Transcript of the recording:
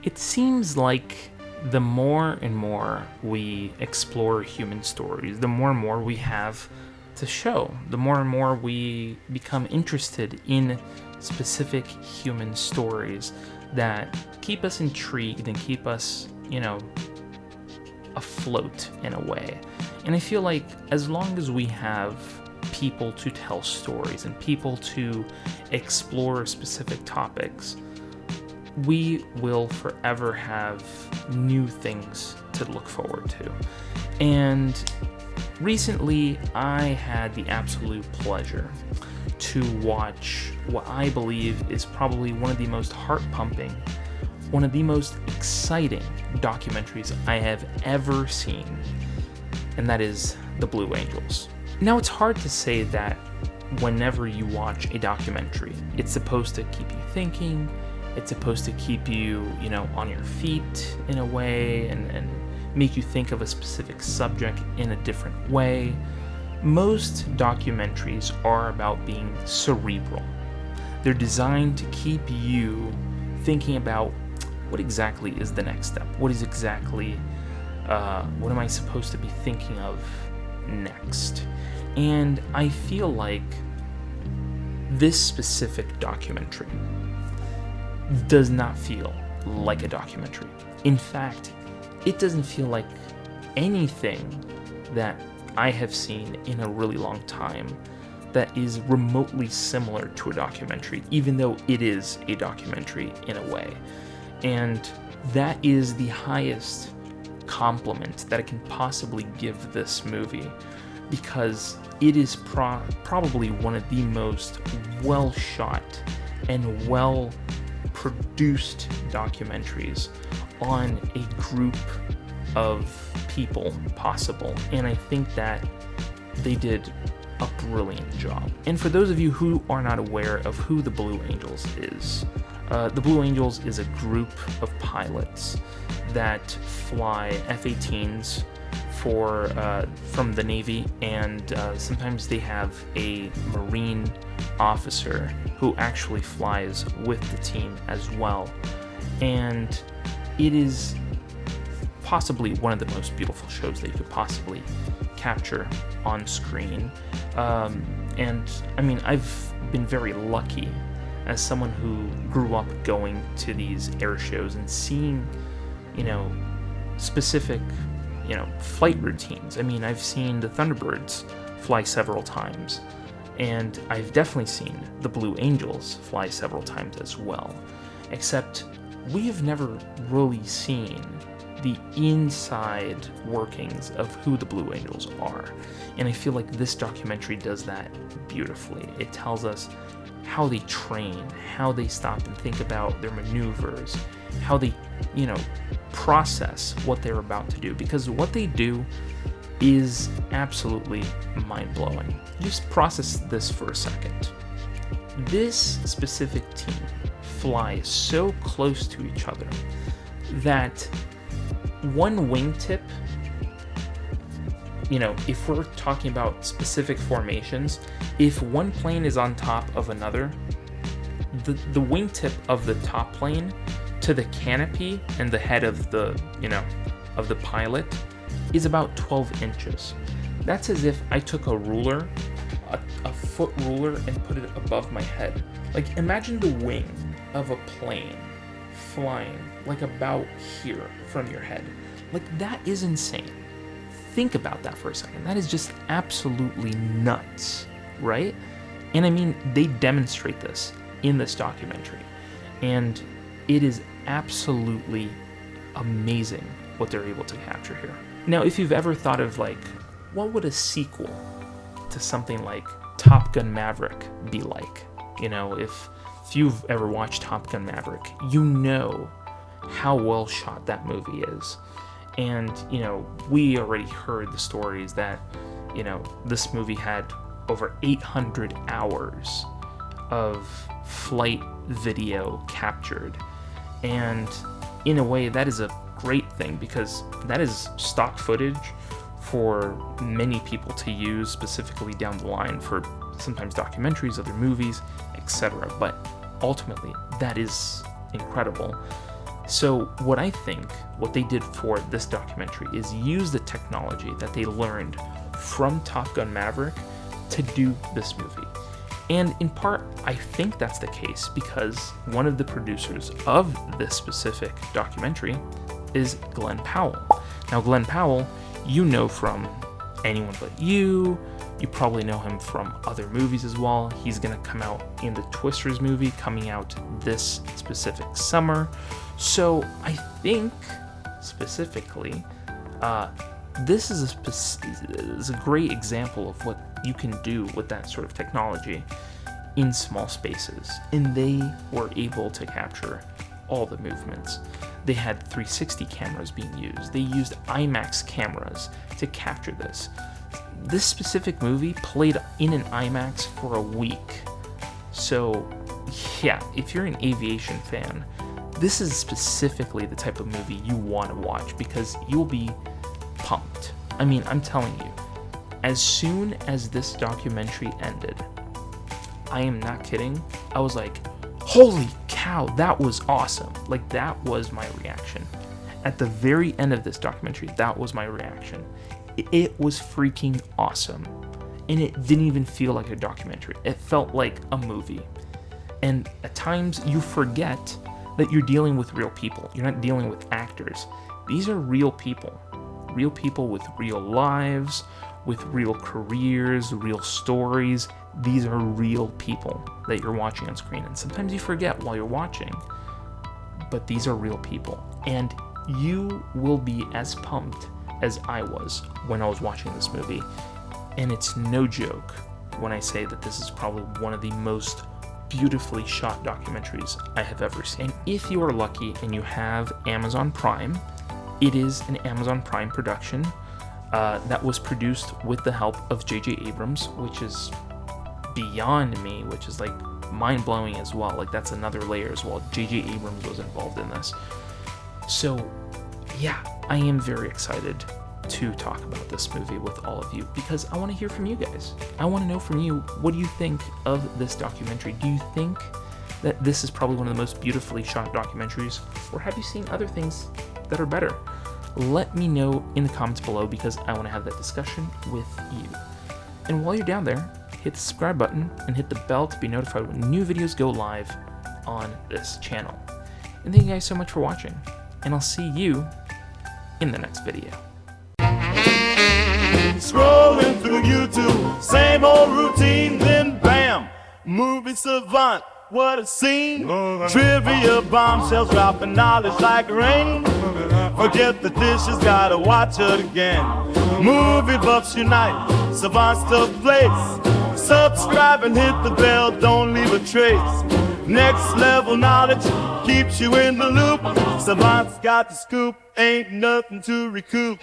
It seems like the more and more we explore human stories, the more and more we have to show, the more and more we become interested in specific human stories that keep us intrigued and keep us, afloat in a way. And I feel like as long as we have people to tell stories and people to explore specific topics, we will forever have new things to look forward to. And recently, I had the absolute pleasure to watch what I believe is probably one of the most heart-pumping, one of the most exciting documentaries I have ever seen, and that is The Blue Angels. Now, it's hard to say that whenever you watch a documentary, it's supposed to keep you thinking, it's supposed to keep you, on your feet in a way, and make you think of a specific subject in a different way. Most documentaries are about being cerebral. They're designed to keep you thinking about what exactly is the next step? What am I supposed to be thinking of next? And I feel like this specific documentary does not feel like a documentary. In fact, it doesn't feel like anything that I have seen in a really long time that is remotely similar to a documentary, even though it is a documentary in a way. And that is the highest compliment that I can possibly give this movie, because it is probably one of the most well-shot and well-produced documentaries on a group of people possible. And I think that they did a brilliant job. And for those of you who are not aware of who the Blue Angels is, the Blue Angels is a group of pilots that fly F-18s from the Navy, and sometimes they have a Marine officer who actually flies with the team as well. And it is possibly one of the most beautiful shows that you could possibly capture on screen. And I mean, I've been very lucky as someone who grew up going to these air shows and seeing, specific, flight routines. I mean, I've seen the Thunderbirds fly several times, and I've definitely seen the Blue Angels fly several times as well. Except we have never really seen the inside workings of who the Blue Angels are. And I feel like this documentary does that beautifully. It tells us how they train, how they stop and think about their maneuvers, how they, process what they're about to do. Because what they do is absolutely mind-blowing. Just process this for a second. This specific team flies so close to each other that one wingtip, if we're talking about specific formations, if one plane is on top of another, the wingtip of the top plane to the canopy and the head of the, of the pilot is about 12 inches. That's as if I took a ruler, a foot ruler, and put it above my head. Like, imagine the wing of a plane flying like about here from your head. Like, that is insane. Think about that for a second. That is just absolutely nuts, right? And I mean, they demonstrate this in this documentary, and it is absolutely amazing what they're able to capture here. Now, if you've ever thought of, like, what would a sequel to something like Top Gun Maverick be like? If you've ever watched Top Gun Maverick, you know how well shot that movie is. And, we already heard the stories that, this movie had over 800 hours of flight video captured. And in a way, that is a great thing, because that is stock footage for many people to use specifically down the line for sometimes documentaries, other movies, etc. But ultimately, that is incredible. So what they did for this documentary is use the technology that they learned from Top Gun Maverick to do this movie. And in part, I think that's the case because one of the producers of this specific documentary is Glenn Powell. Now, Glenn Powell, you know from Anyone But You. You probably know him from other movies as well. He's going to come out in the Twisters movie coming out this specific summer. So I think specifically, this is a great example of what you can do with that sort of technology in small spaces. And they were able to capture all the movements. They had 360 cameras being used. They used IMAX cameras to capture this. This specific movie played in an IMAX for a week. So, yeah, if you're an aviation fan, this is specifically the type of movie you want to watch because you'll be pumped. I mean, I'm telling you, as soon as this documentary ended, I am not kidding, I was like, holy cow, that was awesome. Like, that was my reaction. At the very end of this documentary, that was my reaction. It was freaking awesome. And it didn't even feel like a documentary. It felt like a movie. And at times, you forget that you're dealing with real people. You're not dealing with actors. These are real people. Real people with real lives, with real careers, real stories. These are real people that you're watching on screen. And sometimes you forget while you're watching. But these are real people. And you will be as pumped as I was when I was watching this movie. And it's no joke when I say that this is probably one of the most beautifully shot documentaries I have ever seen. And if you are lucky and you have Amazon Prime, it is an Amazon Prime production that was produced with the help of J.J. Abrams, which is beyond me, which is like mind-blowing as well. Like, that's another layer as well. J.J. Abrams was involved in this. So, yeah, I am very excited to talk about this movie with all of you because I want to hear from you guys. I want to know from you, what do you think of this documentary? Do you think that this is probably one of the most beautifully shot documentaries, or have you seen other things that are better? Let me know in the comments below because I want to have that discussion with you. And while you're down there, hit the subscribe button and hit the bell to be notified when new videos go live on this channel. And thank you guys so much for watching, and I'll see you in the next video. Scrolling through YouTube, same old routine, then bam, movie savant, what a scene. Trivia bombshells dropping knowledge like rain. Forget the dishes, gotta watch it again. Movie buffs unite, savants to place. Subscribe and hit the bell, don't leave a trace. Next level knowledge keeps you in the loop. Savants got the scoop, ain't nothing to recoup.